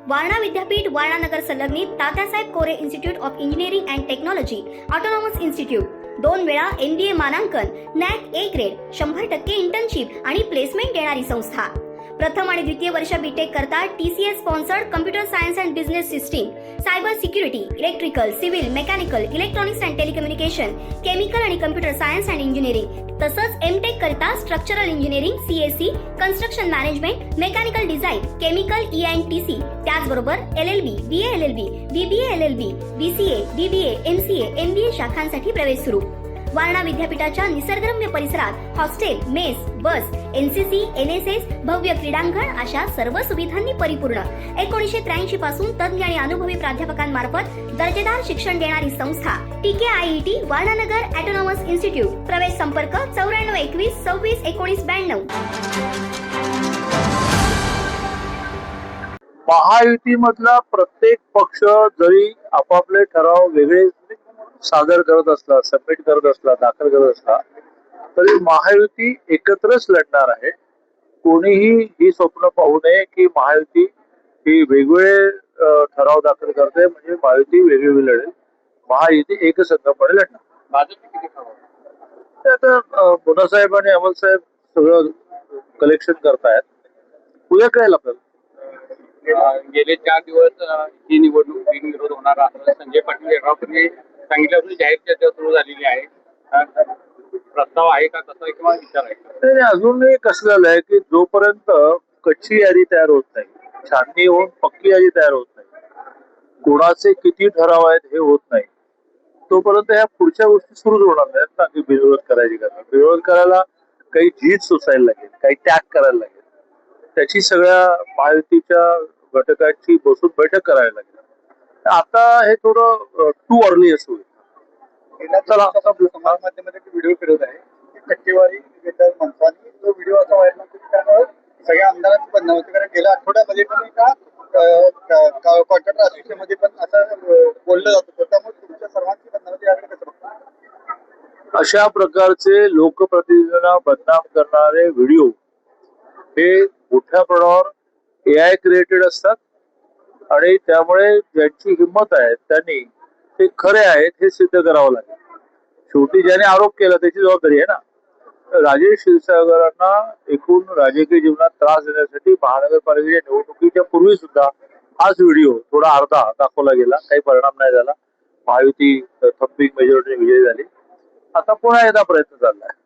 वारणा विद्यापीठ वारणा नगर संलग्नित Tatyasaheb Kore institute of engineering and technology autonomous institute 2 वेळा MBA मानांकन नॅक A ग्रेड 100% इंटर्नशिप आणि प्लेसमेंट देणारी संस्था। प्रथम आणि द्वितीय वर्ष बीटेक करता TCS sponsored computer science and business system, cyber security, electrical, civil, mechanical, electronics and telecommunication, chemical आणि कम्प्युटर सायन्स अँड इंजिनिअरिंग तसंच MTech करता structural engineering, CSE, construction management, mechanical design, chemical ENTC, त्याचबरोबर LLB, BA LLB, BBA LLB, BCA, BBA, MCA, MBA शाखांसाठी प्रवेश सुरू। वारणा विद्यापीठाच्या निसर्गरम्य परिसरात hostel, mess, बस, NCC, NSS, भव्य क्रीडांगण अशा सर्व सुविधांनी परिपूर्ण 1983 पासून तज्ञ आणि अनुभवी प्राध्यापकांमार्फत दर्जेदार शिक्षण देणारी संस्था TKIET वारणा नगर ऑटोनॉमस इन्स्टिट्यूट। प्रवेश संपर्क 94 21 26 19 92। महायुतीमधला प्रत्येक पक्ष जरी आपापले ठराव वेगळे सादर करत असला, सबमिट करत असला, दाखल करत असला, तरी महायुती एकत्रच लढणार आहे। कोणीही ही स्वप्न पाहू नये की महायुती ही वेगवेगळे ठराव दाखल करते म्हणजे महायुती वेगवेगळी लढेल। महायुती एकसंघपणे लढणार। भाजप किती ठराव? ते आता मुनासाहेब आणि अमल साहेब सगळं कलेक्शन करतायत, उद्या कळेल आपल्याला। गेले 4 दिवस ही निवडणूक बिनविरोध होणार आहे। संजय पाटील येड्रावकरांनी सांगितलं होतं जाहीर चर्चा सुरू झालेली आहे। प्रस्ताव आहे का कसा किंवा विचार आहे का? नाही, अजूनही कसं झालंय की जोपर्यंत कच्ची यादी तयार होत नाही, छाननी होऊन पक्की यादी तयार होत नाही, कोणाचे किती ठराव आहेत हे होत नाही, तोपर्यंत ह्या पुढच्या गोष्टी सुरूच होणार नाहीत ना की विरोध करायची करणार। विरोध करायला काही झीज सोसायला लागेल, काही त्याग करायला लागेल, त्याची सगळ्या महायुतीच्या घटकांची बसून बैठक करायला लागेल। आता हे थोडं टू अर्ली असू समाज माध्यमामध्ये व्हिडिओ फिरत आहे की टक्केवारी माणसांनी तो व्हिडिओ असा व्हायरल होतो, त्यामुळे सगळ्या आमदारांचं बंधन होतं। कारण गेल्या आठवड्यामध्ये पण एका कॉन्ट्रॅक्टर असोसिएशनमध्ये पण असं बोललं जात होतं, त्यामुळे तुमच्या सर्वांची बंधन याकडे कसं बघता? अशा प्रकारचे लोकप्रतिनिधींना बदनाम करणारे व्हिडिओ हे मोठ्या प्रमाणावर AI क्रिएटेड असतात आणि त्यामुळे ज्यांची हिंमत आहे त्यांनी ते खरे आहेत हे सिद्ध करावं लागेल। शेवटी ज्याने आरोप केला त्याची जबाबदारी आहे ना। राजेश क्षीरसागरांना एकूण राजकीय जीवनात त्रास देण्यासाठी महानगरपालिकेच्या निवडणुकीच्या पूर्वी सुद्धा हाच व्हिडिओ थोडा अर्धा दाखवला गेला, काही परिणाम नाही झाला। महायुती थम्पिंग मेजॉरिटीने विजयी झाली। आता पुन्हा एकदा प्रयत्न चाललाय,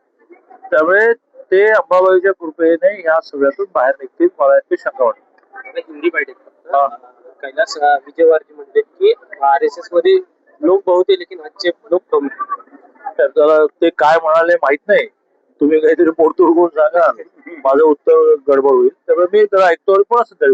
त्यामुळे ते अंबाबाईच्या कृपेने या सगळ्यातून बाहेर निघतील, मला याची शंका वाटते। हिंदी पार्टी कैलाश विजयवार जी म्हणते की RSS मध्ये लोक बहुत है लेकिन अच्छे लोक कम है। त्याला ते काय म्हणाले माहित नाही, तुम्ही काहीतरी पोट तोडून सांगा, माझं उत्तर गडबड होईल। त्यामुळे मी त्याला ऐकतो पण असं तरी